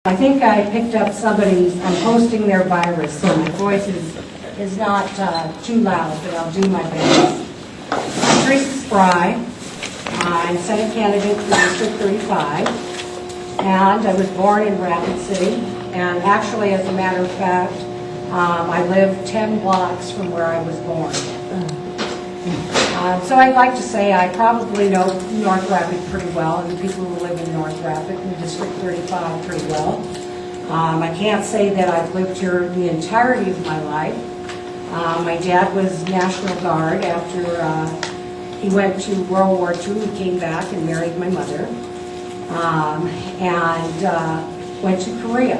I think I picked up somebody's, I'm hosting their virus, so my voice is not too loud, but I'll do my best. I'm Theresa Spry. I'm Senate candidate for District 35, and I was born in Rapid City, and actually, as a matter of fact, I live 10 blocks from where I was born. So I'd like to say I probably know North Rapid pretty well, and the people who live in North Rapid and District 35 pretty well. I can't say that I've lived here the entirety of my life. My dad was National Guard. After he went to World War II, he came back and married my mother, and went to Korea.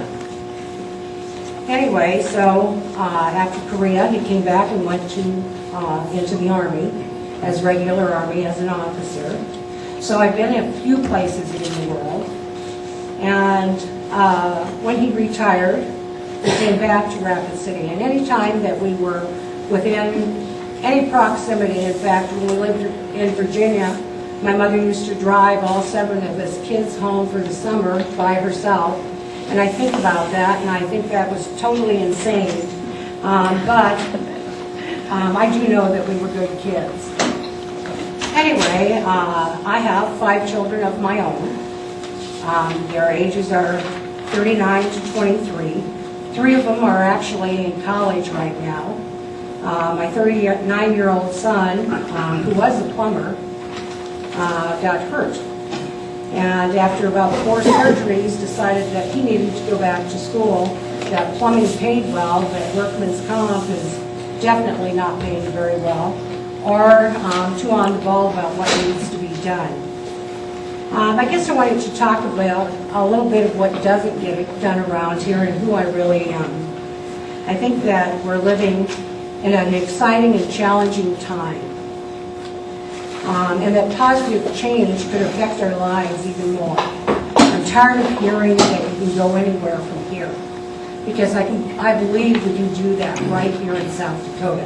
Anyway, so after Korea, he came back and went into the Army, as regular Army, as an officer. So I've been in a few places in the world. And when he retired, we came back to Rapid City. And any time that we were within any proximity, in fact, when we lived in Virginia, my mother used to drive all 7 of us kids home for the summer by herself. And I think about that, and I think that was totally insane. But I do know that we were good kids. Anyway, I have 5 children of my own. Their ages are 39 to 23. 3 of them are actually in college right now. My 39-year-old son, who was a plumber, got hurt. And after about 4 surgeries, decided that he needed to go back to school. That plumbing paid well, but workman's comp is definitely not paying very well, or too on the ball about what needs to be done. I guess I wanted to talk about a little bit of what doesn't get done around here and who I really am. I think that we're living in an exciting and challenging time, and that positive change could affect our lives even more. I'm tired of hearing that we can go anywhere from here, because I believe we can do that right here in South Dakota.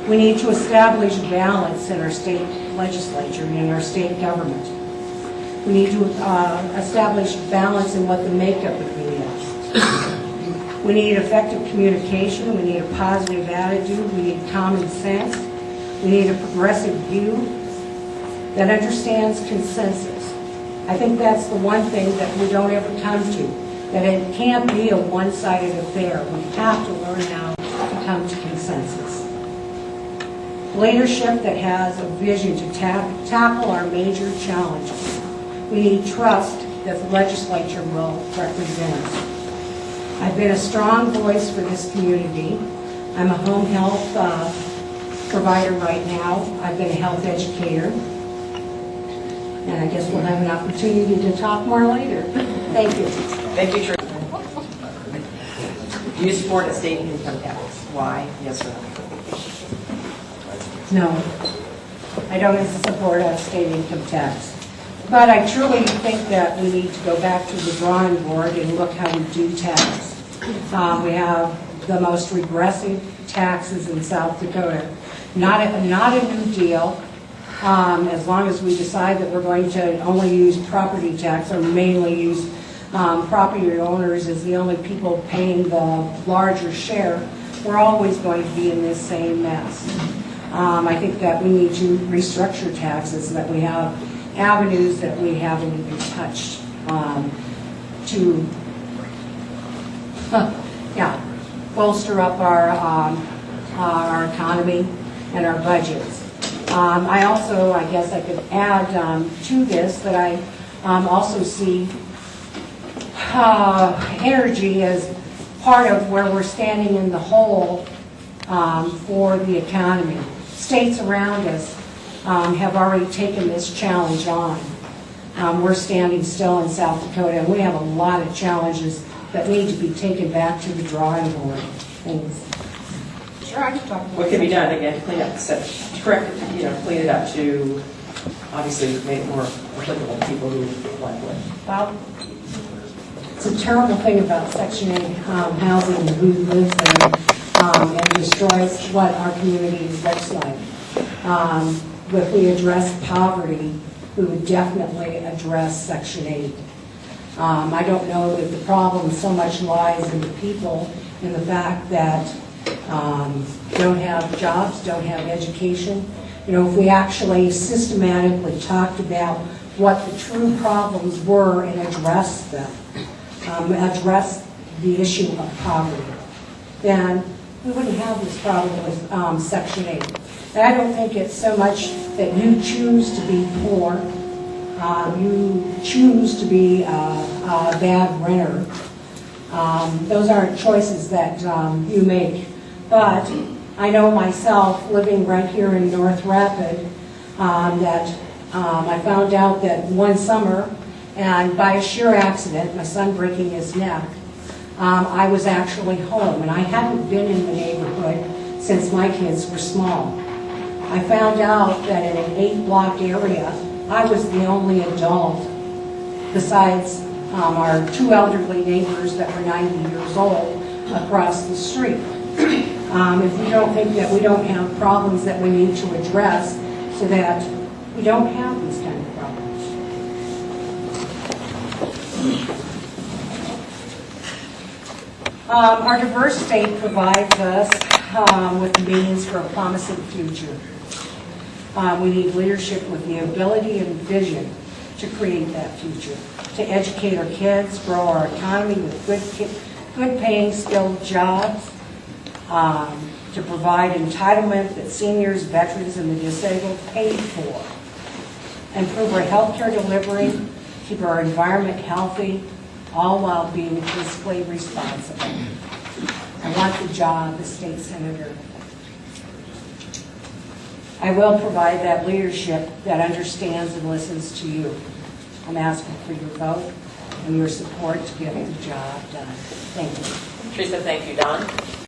We need to establish balance in our state legislature and in our state government. We need to establish balance in what the makeup of it is. We need effective communication. We need a positive attitude. We need common sense. We need a progressive view that understands consensus. I think that's the one thing that we don't ever come to, that it can't be a one-sided affair. We have to learn how to come to consensus. Leadership that has a vision to tackle our major challenges. We need trust that the legislature will represent us. I've been a strong voice for this community. I'm a home health provider right now. I've been a health educator. And I guess we'll have an opportunity to talk more later. Thank you. Thank you, Teresa. Do you support a state income tax? Why? Yes or no? No, I don't support a state income tax. But I truly think that we need to go back to the drawing board and look how we do tax. We have the most regressive taxes in South Dakota. Not a new deal, as long as we decide that we're going to only use property tax or mainly use property owners as the only people paying the larger share. We're always going to be in this same mess. I think that we need to restructure taxes, that we have avenues that we haven't even touched to bolster up our economy and our budgets. I also, I guess I could add to this that I also see energy as part of where we're standing in the hole for the economy. States around us have already taken this challenge on. We're standing still in South Dakota, and we have a lot of challenges that need to be taken back to the drawing board. Thanks. Sure, I can talk about what can be done again to clean up, to correct it, clean it up to obviously make it more applicable to people who want it. Well, it's a terrible thing about Section 8 housing and who lives there, and destroys what our community looks like. If we address poverty, we would definitely address Section 8. I don't know that the problem so much lies in the people, in the fact that don't have jobs, don't have education. You know, if we actually systematically talked about what the true problems were and addressed them, addressed the issue of poverty, then we wouldn't have this problem with Section 8. And I don't think it's so much that you choose to be poor, you choose to be a bad renter. Those aren't choices that you make. But I know myself, living right here in North Rapid, that I found out that one summer, and by a sheer accident, my son breaking his neck, I was actually home, and I hadn't been in the neighborhood since my kids were small. I found out that in an 8-block area, I was the only adult, besides our 2 elderly neighbors that were 90 years old across the street. If we don't think that we don't have problems that we need to address, so that we don't have these kind of problems. Our diverse state provides us with the means for a promising future. We need leadership with the ability and vision to create that future, to educate our kids, grow our economy with good paying, skilled jobs, to provide entitlement that seniors, veterans, and the disabled pay for, improve our healthcare delivery, keep our environment healthy, all while being fiscally responsible. I want the job as state senator. I will provide that leadership that understands and listens to you. I'm asking for your vote and your support to get the job done. Thank you. Theresa, thank you. Don?